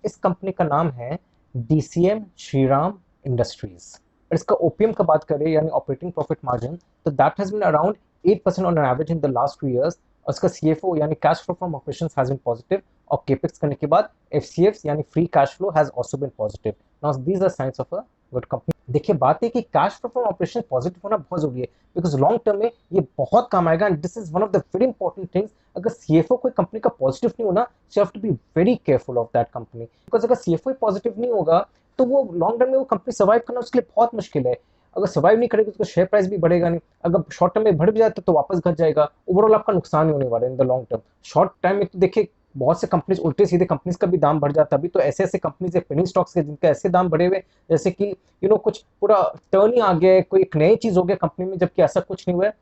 इस कंपनी का नाम है DCM श्रीराम इंडस्ट्रीज। और इसका ओपीएम का बात करें यानी ऑपरेटिंग प्रॉफिट मार्जिन, तो that has been around 8% on an average in the last 2 years। और इसका सीएफओ यानी cash flow from operations has been positive, और केपेक्स करने के बाद एफसीएफ यानी free cash flow has also been positive. Now these are signs of a good company. देखिए बात है कि cash flow from operation positive होना बहुत जरूरी है, बिकॉज लॉन्ग टर्म में ये बहुत काम आएगा। And this is one of the very important things. अगर सीएफओ कोई कंपनी का पॉजिटिव नहीं होना, so you have to be very careful of that company, because अगर सीएफओ पॉजिटिव नहीं होगा तो वो लॉन्ग रन में वो कंपनी सर्वाइव करना उसके लिए बहुत मुश्किल है। अगर सर्वाइव नहीं करेगी तो शेयर प्राइस भी बढ़ेगा नहीं, अगर शॉर्ट टर्म में बढ़ भी जाता तो वापस घट जाएगा, ओवरऑल आपका नुकसान ही होने वाला है in the long term. Short time में तो देखिए बहुत से कंपनीज, उल्टे सीधे कंपनीज का भी दाम बढ़ जाता है। अभी तो ऐसे ऐसे कंपनीज है पेनी स्टॉक्स के जिनके ऐसे दाम बढ़े हुए जैसे कि कुछ पूरा टर्न ही आ गया है, कोई एक नई चीज हो गया कंपनी में, जबकि ऐसा कुछ नहीं हुआ है।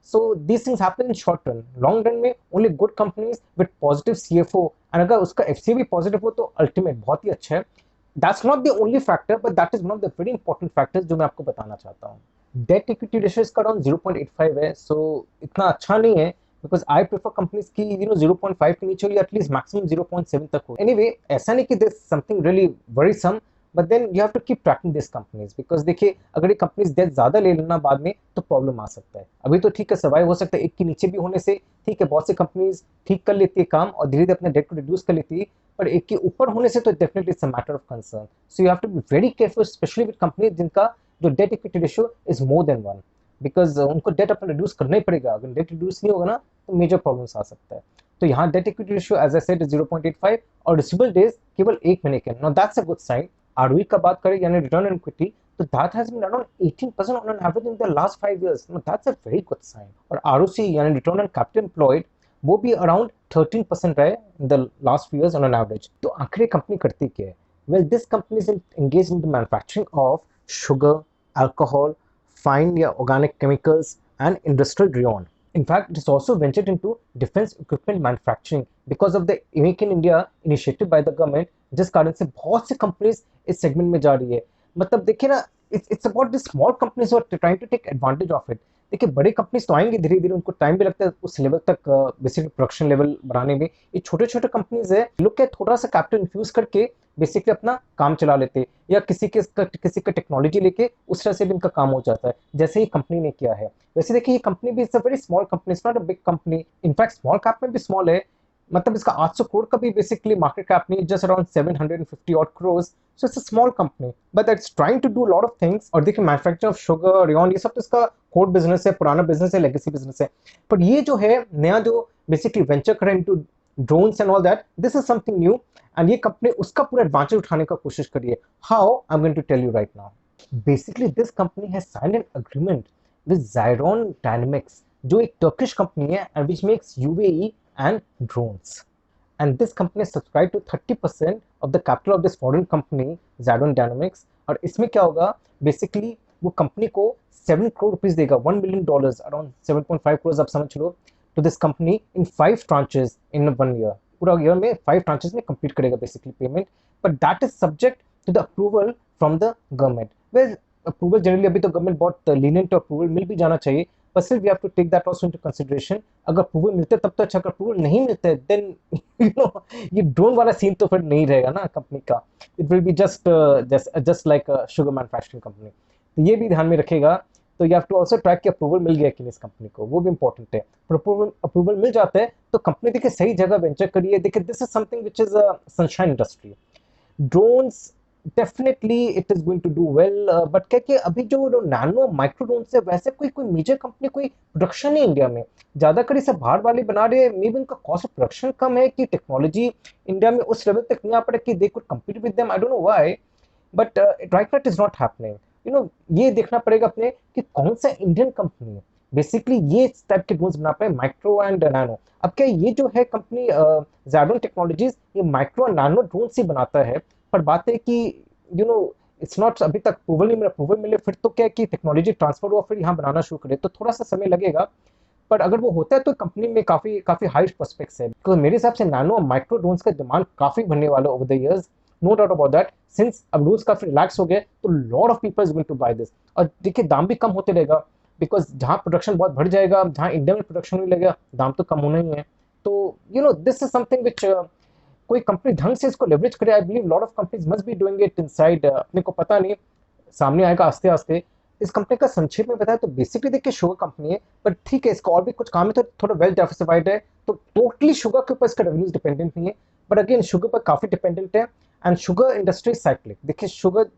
So these things happen in short run. Long run में only good companies with positive CFO, and अगर उसका FCA भी positive हो तो ultimate बहुत ही अच्छा है। That's not the only factor, but that is one of the very important factors जो मैं आपको बताना चाहता हूँ। Debt equity ratio इसका around 0.85 है, so इतना अच्छा नहीं है, because I prefer companies की 0.5 के नीचे हो या at least maximum 0.7 तक हो। Anyway, ऐसा नहीं कि there's something really worrisome, but then you have to keep tracking this companies, because देखिए अगर ये कंपनीज डेट ज्यादा ले लेना बाद में तो प्रॉब्लम आ सकता है। अभी तो ठीक है सर्वाइव हो सकता है, एक के नीचे भी होने से ठीक है, बहुत सी कंपनीज ठीक कर लेती है काम और धीरे धीरे अपने डेट को रिड्यूस कर लेती है, पर एक के ऊपर होने से तो definitely it's a matter of concern. So you have to be very careful, specially with companies जिनका जो debt equity ratio is more than 1, because उनको डेट अपना रिड्यूस करना ही पड़ेगा। अगर डेट रिड्यूस नहीं होगा ना तो मेजर प्रॉब्लम्स आ सकता है। तो यहाँ debt equity ratio as I said 0.85 और रिसीवेबल डेज केवल 1 महीने के। Now that's a good sign. ROE का बात करें यानी रिटर्न ऑन इक्विटी, तो that has been around 18% on an average in the last 5 years। Now that's a very good sign. और ROC यानी रिटर्न ऑन कैपिटल एम्प्लॉयड, वो भी अराउंड 13% रहे in the last few years on an average. तो आखिर company करती क्या है? Well this company is engage in the manufacturing of sugar, alcohol, fine या organic chemicals and industrial rayon. In fact, it is also ventured into defense equipment manufacturing because of the Make in India initiative by the government, जिस कारण से बहुत सी companies इस segment में जा रही है। मतलब देखिए ना, it's about the small companies are trying to take advantage of it. देखिए बड़े कंपनीज तो आएंगे धीरे धीरे, उनको टाइम भी लगता है उस लेवल तक बेसिकली प्रोडक्शन लेवल बढ़ाने में। ये छोटे छोटे कंपनीज है, लोग क्या थोड़ा सा कैपिटल इन्फ्यूज करके बेसिकली अपना काम चला लेते, या किसी का टेक्नोलॉजी लेके उस तरह से भी इनका काम हो जाता है, जैसे ही कंपनी ने किया है। वैसे देखिए ये कंपनी भी it's a very small company, it's not a big company, in fact small cap में भी स्मॉल है। मतलब इसका 800 करोड़ का भी बेसिकली मार्केट कैप नहीं, just around 750 odd crore. So it's a small company but it's trying to do lot of things. और देखिए मैन्युफैक्चरिंग ऑफ शुगर, रेयन, ये सब तो इसका कोर बिजनेस है, पुराना बिजनेस है, लेगेसी बिजनेस है। पर ये जो है नया जो बेसिकली वेंचर कर into drones and all that, this is something new, and ये कंपनी उसका पूरा एडवांटेज उठाने का कोशिश करिए। How? I am going to tell you right now. Basically this company has signed an agreement with Zyron Dynamics, जो एक Turkish company है and which makes UAE and drones. And this company subscribed to 30% of the capital of this foreign company, Zyron Dynamics। और इसमें क्या होगा, basically वो company को 7 crore rupees देगा, $1 million, अराउंड 7.5 करोड़ आप समझ लो, to this company in 5 tranches in 1 year। पूरा ईयर में 5 ट्रांचेस में कंप्लीट करेगा basically payment, but that is subject to the approval from the government. Well approval generally अभी तो गवर्नमेंट बहुत लीनियंट अप्रूवल मिल भी जाना चाहिए, but still we have to take that also into consideration। अगर अप्रूवल मिलते तब तो अच्छा, अगर अप्रूवल नहीं मिलते देन ये ड्रोन वाला सीन तो फिर नहीं रहेगा ना कंपनी का। It will be just like sugar manufacturing company. तो ये भी ध्यान में रखेगा। तो you have to also track कि अप्रूवल मिल गया कि नहीं इस कंपनी को, वो भी इंपॉर्टेंट है। पर अप्रूवल मिल जाता है तो कंपनी देखिए सही जगह वेंचर करिए। देखिए this is something which is a sunshine industry. Drones definitely it is going to do well, but क्या कि अभी जो नैनो माइक्रो ड्रोन्स है वैसे कोई मेजर कंपनी कोई प्रोडक्शन नहीं इंडिया में, ज्यादातर इसे बाहर वाले बना रहे हैं। मे बी उनका कॉस्ट ऑफ प्रोडक्शन कम है कि टेक्नोलॉजी इंडिया में उस लेवल तक नहीं आ पा रहा कि they could compete with them, I don't know why, but right now it is not happening. ये देखना पड़ेगा अपने कि कौन सा इंडियन कंपनी बेसिकली ये टाइप के ड्रोन्स बना पाए, माइक्रो एंड नैनो। अब क्या ये जो है कंपनी ज़ैडोन टेक्नोलॉजीज, ये माइक्रो और नैनो ड्रोन्स ही बनाता है। पर बात है कि इट्स नॉट, अभी तक अप्रूवल नहीं मिला। अप्रूवल मिले फिर तो क्या है कि टेक्नोलॉजी ट्रांसफर हुआ फिर यहाँ बनाना शुरू करे, तो थोड़ा सा समय लगेगा। पर अगर वो होता है तो कंपनी में काफी काफी हाई प्रोस्पेक्ट्स है, तो मेरे हिसाब से नैनो और माइक्रो ड्रोन्स का डिमांड काफी बढ़ने वाला over the years, no doubt about that. Since अब रूल्स काफी रिलैक्स हो गए तो lot of people is going to buy this. और देखिए दाम भी कम होते रहेगा, बिकॉज जहाँ प्रोडक्शन बहुत बढ़ जाएगा, जहाँ इंडिया में प्रोडक्शन नहीं लगेगा, दाम तो कम होना ही है। तो दिस इज समथिंग विच कोई कंपनी ढंग से इसको लेवरेज करे, I believe lot of companies must be doing it inside, अपने को पता नहीं, सामने आएगा आस्ते आस्ते। इस कंपनी का संक्षेप में बताया तो बेसिकली देखिए शुगर कंपनी है, बट ठीक है इसका और भी कुछ काम है, तो थोड़ा वेल डाइवर्सिफाइड है, तो टोटली शुगर के ऊपर इसका रेवेन्यूज डिपेंडेंट नहीं है, बट अगेन शुगर पर काफी डिपेंडेंट है। एंड शुगर इंडस्ट्री साइक्लिक, देखिए शुगर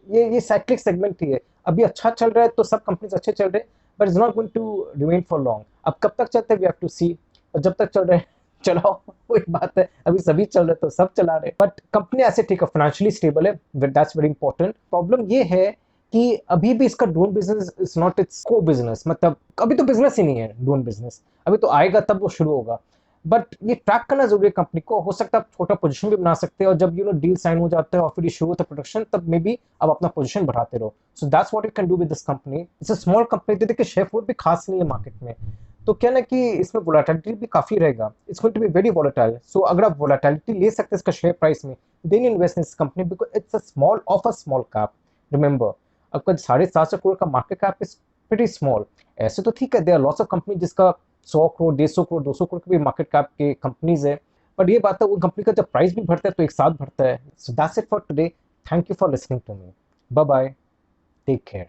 ये साइक्लिक सेगमेंट ही है, अभी अच्छा चल रहा है तो सब कंपनीज अच्छे चल रहे हैं, but is not going to remain for long. अब कब तक चलते हैं वी हैव टू सी, और जब तक चल रहे हैं चलाओ वही बात है, अभी सभी चल रहे तो सब चला रहे, बट कंपनी ऐसे ठीक है, फाइनेंशियली स्टेबल है, दैट्स वेरी इंपॉर्टेंट। प्रॉब्लम ये है कि अभी भी इसका drone business is not it's को बिजनेस, मतलब अभी तो बिजनेस ही नहीं है ड्रोन बिजनेस, अभी तो आएगा तब वो शुरू होगा, बट ये ट्रैक करना जरूरी है कंपनी को। हो सकता है आप छोटा पोजीशन भी बना सकते हैं, और जब डील साइन हो जाता है और फिर ये शुरू होता है प्रोडक्शन, तब मे बी आप अपना पोजीशन बढ़ाते रहो। So that's what you can do with this company. It's a small company, तो देखिए शेयर फूड भी खास नहीं है मार्केट में, तो क्या ना कि इसमें वोलेटिलिटी भी काफी रहेगा, it's going to be very volatile. So अगर आप वोलेटिलिटी ले सकते हैं इसका शेयर प्राइस में, then invest in this company because it's a small of a small cap. Remember, आपका 750 करोड़ का market cap is pretty small. ऐसे तो ठीक है, there are lots of company जिसका 100 करोड़, 150 करोड़, 200 करोड़ के भी मार्केट कैप के कंपनीज है, बट ये बात है वो कंपनी का जब प्राइस भी बढ़ता है तो एक साथ बढ़ता है। So that's it for today, thank you for listening to me, bye bye, take care.